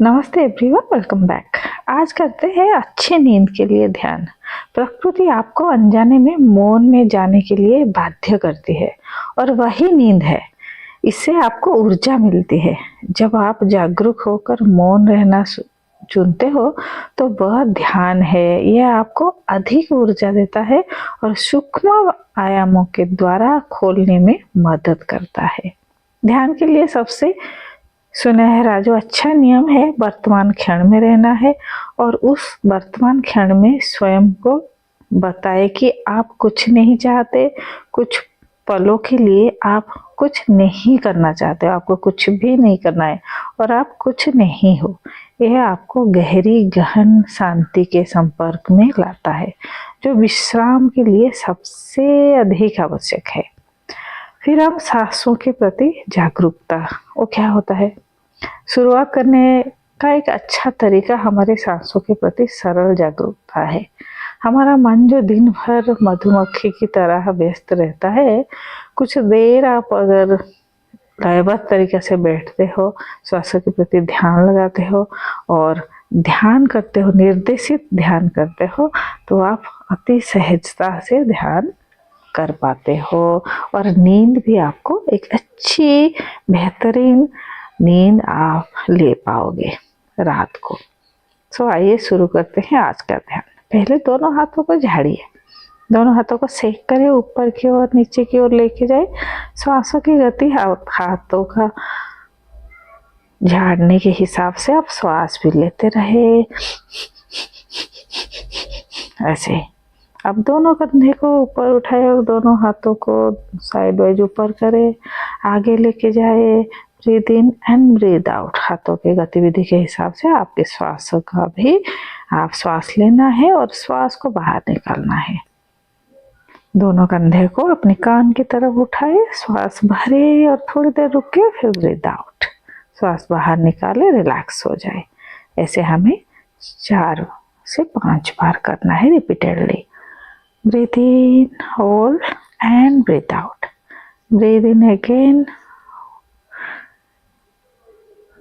नमस्ते everyone, welcome back. आज करते हैं अच्छी नींद के लिए ध्यान। प्रकृति आपको अनजाने में मौन में जाने के लिए बाध्य करती है और वही नींद है। इससे आपको ऊर्जा मिलती है। जब आप जागरूक होकर मौन रहना चुनते हो तो वह ध्यान है। यह आपको अधिक ऊर्जा देता है और सूक्ष्म आयामों के द्वारा खोलने में मदद करता है। ध्यान के लिए सबसे सुनहरा जो अच्छा नियम है, वर्तमान क्षण में रहना है और उस वर्तमान क्षण में स्वयं को बताए कि आप कुछ नहीं चाहते। कुछ पलों के लिए आप कुछ नहीं करना चाहते, आपको कुछ भी नहीं करना है और आप कुछ नहीं हो। यह आपको गहरी गहन शांति के संपर्क में लाता है, जो विश्राम के लिए सबसे अधिक आवश्यक है। फिर हम सांसों के प्रति जागरूकता, वो क्या होता है? शुरुआत करने का एक अच्छा तरीका हमारे सांसों के प्रति सरल जागरूकता है। हमारा मन जो दिन भर मधुमक्खी की तरह व्यस्त रहता है, कुछ देर आप अगर लयबद्ध तरीके से बैठते हो, श्वासों के प्रति ध्यान लगाते हो और ध्यान करते हो, निर्देशित ध्यान करते हो, तो आप अति सहजता से ध्यान कर पाते हो और नींद भी आपको एक अच्छी बेहतरीन नींद आप ले पाओगे रात को। आइए शुरू करते हैं आज का ध्यान। पहले दोनों हाथों को झाड़िए, दोनों हाथों को सेक करिए, ऊपर की ओर नीचे की ओर लेके जाए। श्वासों की गति हाथों का झाड़ने के हिसाब से आप श्वास भी लेते रहे ऐसे। अब दोनों कंधे को ऊपर उठाए और दोनों हाथों को साइड वाइज ऊपर करे, आगे लेके जाए। Breathe in and breathe out. हाथों की गतिविधि के हिसाब से आपके श्वास का भी आप श्वास लेना है और श्वास को बाहर निकालना है। दोनों कंधे को अपने कान की तरफ उठाए, श्वास भरे और थोड़ी देर रुके, फिर ब्रीद आउट। श्वास बाहर निकाले, रिलैक्स हो जाए। ऐसे हमें 4 से 5 बार करना है repeatedly. Breathe in, hold and breathe out. Breathe in again.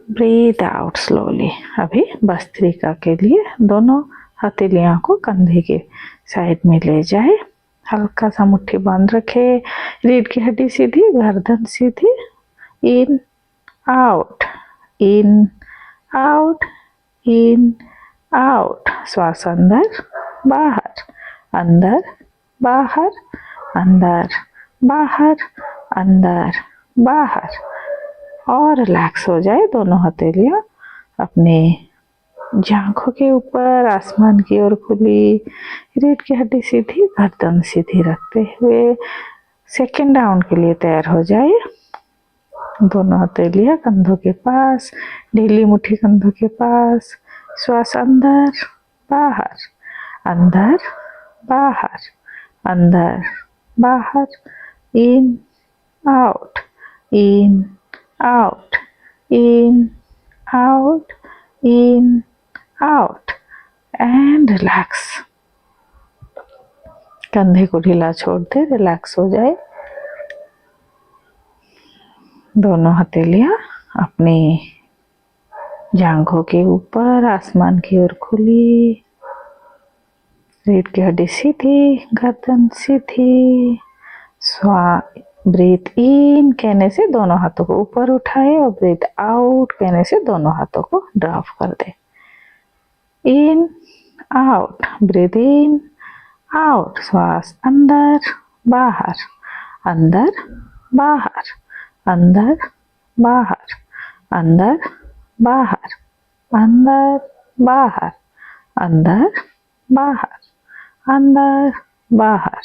Breathe out slowly. अभी भस्त्रिका के लिए दोनों हथेलियों को कंधे के साइड में ले जाए। हल्का सा मुट्ठी बंद रखे, रीढ़ की हड्डी सीधी, गर्दन सीधी। In out, in out, in out. श्वास अंदर बाहर, अंदर बाहर, अंदर बाहर, अंदर बाहर। और रिलैक्स हो जाए। दोनों हथेलियां अपने जांघों के ऊपर, आसमान की ओर खुली, रीढ़ की हड्डी सीधी, गर्दन सीधी रखते हुए सेकंड राउंड के लिए तैयार हो जाए। दोनों हथेलियां कंधों के पास, ढीली मुट्ठी कंधों के पास। श्वास अंदर बाहर, अंदर बाहर, अंदर बाहर। इन out, in out, in out, in out and relax. कंधे को ढीला छोड़ दे, रिलैक्स हो जाए। दोनों हथेलियां अपनी जांघों के ऊपर, आसमान की ओर खुली, रीढ़ की हड्डी सीधी, गर्दन सीधी। ब्रीथ इन कहने से दोनों हाथों को ऊपर उठाए और ब्रीथ आउट कहने से दोनों हाथों को ड्रॉप कर दे। In out, breathe in out. श्वास अंदर बाहर, अंदर बाहर, अंदर बाहर, अंदर बाहर, अंदर बाहर, अंदर बाहर, अंदर बाहर,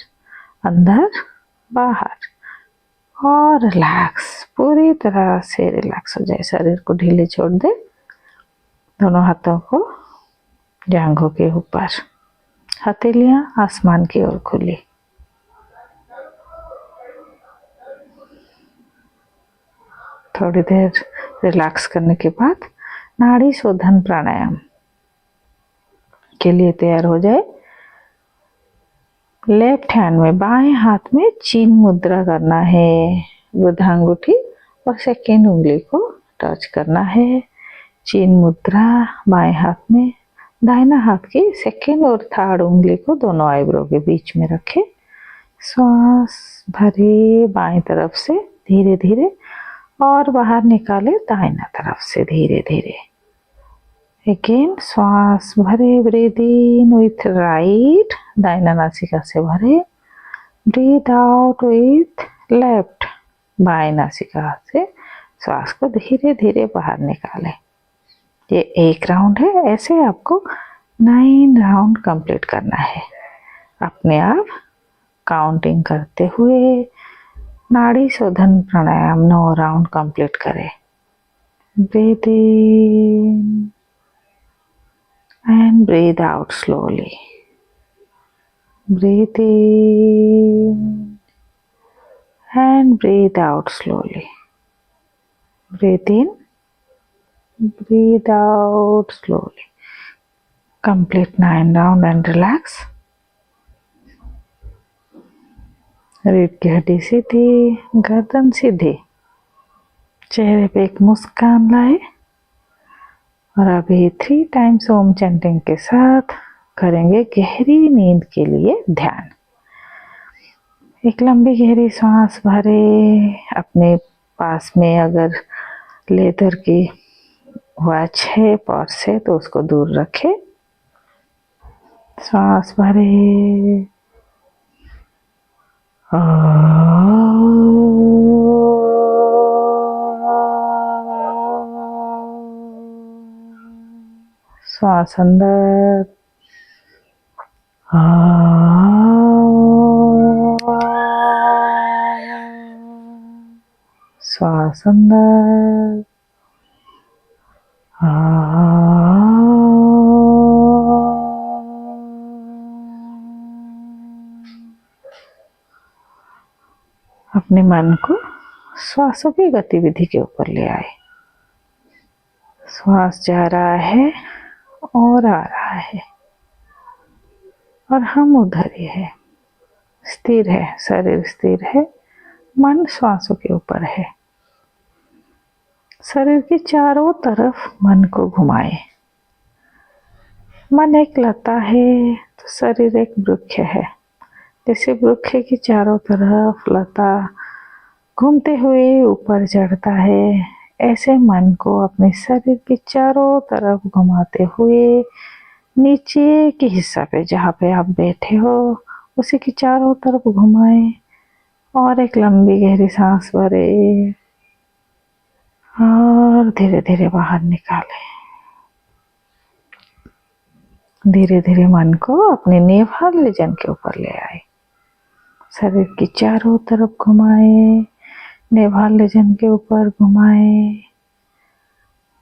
अंदर बाहर। और रिलैक्स, पूरी तरह से रिलैक्स हो जाए। शरीर को ढीले छोड़ दे। दोनों हाथों को जांघों के ऊपर, हथेलियां आसमान की ओर खुली। थोड़ी देर रिलैक्स करने के बाद नाड़ी शोधन प्राणायाम के लिए तैयार हो जाए। लेफ्ट हैंड में, बाएं हाथ में चिन्ह मुद्रा करना है। बुद्धांगुठी और सेकेंड उंगली को टच करना है। चीन मुद्रा, बाएं हाथ में दाहिना हाथ की सेकेंड और थर्ड उंगली को दोनों आईब्रो के बीच में रखें। श्वास भरे बाएं तरफ से धीरे धीरे और बाहर निकाले दाहिना तरफ से धीरे धीरे। अगेन श्वास भरे, ब्रीथ इन विथ राइट, दाहिना नासिका से भरे, ब्रीथ आउट विथ लेफ्ट, बाएं नासिका से श्वास को धीरे धीरे बाहर निकालें। ये एक राउंड है, ऐसे आपको 9 राउंड कंप्लीट करना है। अपने आप काउंटिंग करते हुए नाड़ी शोधन प्राणायाम 9 राउंड कंप्लीट करें। Breathe in and breathe out slowly. Breathe in and breathe out slowly. Breathe in, breathe out slowly. Complete 9 round and relax. रीढ़ की हड्डी सीधी, गर्दन सीधी, चेहरे पे एक मुस्कान लाए और अभी 3 टाइम्स ओम चैंटिंग के साथ करेंगे गहरी नींद के लिए ध्यान। एक लंबी गहरी सांस भरे, अपने पास में अगर लेदर की वॉच है पर्स है तो उसको दूर रखें। सांस भरे सांस अंदर, सांस अंदर, अपने मन को श्वासों की गतिविधि के ऊपर ले आए। श्वास जा रहा है और आ रहा है और हम उधर ही है, स्थिर है, शरीर स्थिर है, मन श्वासों के ऊपर है। शरीर के चारों तरफ मन को घुमाए। मन एक लता है तो शरीर एक वृक्ष है। जैसे वृक्ष की चारों तरफ लता घूमते हुए ऊपर चढ़ता है, ऐसे मन को अपने शरीर के चारों तरफ घुमाते हुए नीचे के हिस्सा पे जहाँ पे आप बैठे हो उसी की चारों तरफ घुमाएं और एक लंबी गहरी सांस भरे और धीरे धीरे बाहर निकालें। धीरे धीरे मन को अपने नेवल रीजन के ऊपर ले आए। शरीर की चारों तरफ घुमाए, नेवल रीजन के ऊपर घुमाए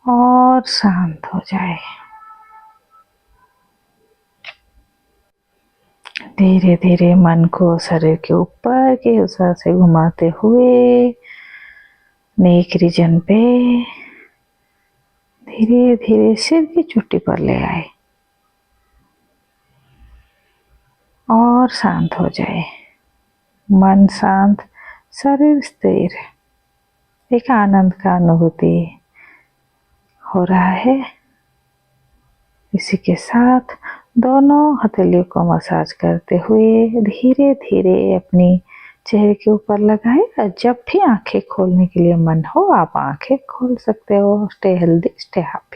और शांत हो जाए। धीरे धीरे मन को शरीर के ऊपर के हिस्से से घुमाते हुए नेक रीजन पे धीरे धीरे सिर की चोटी पर ले आए और शांत हो जाए। मन शांत, शरीर स्थिर, एक आनंद का अनुभूति हो रहा है। इसी के साथ दोनों हथेलियों को मसाज करते हुए धीरे धीरे अपनी चेहरे के ऊपर लगाए और जब भी आंखें खोलने के लिए मन हो आप आंखें खोल सकते हो। Stay healthy, stay happy.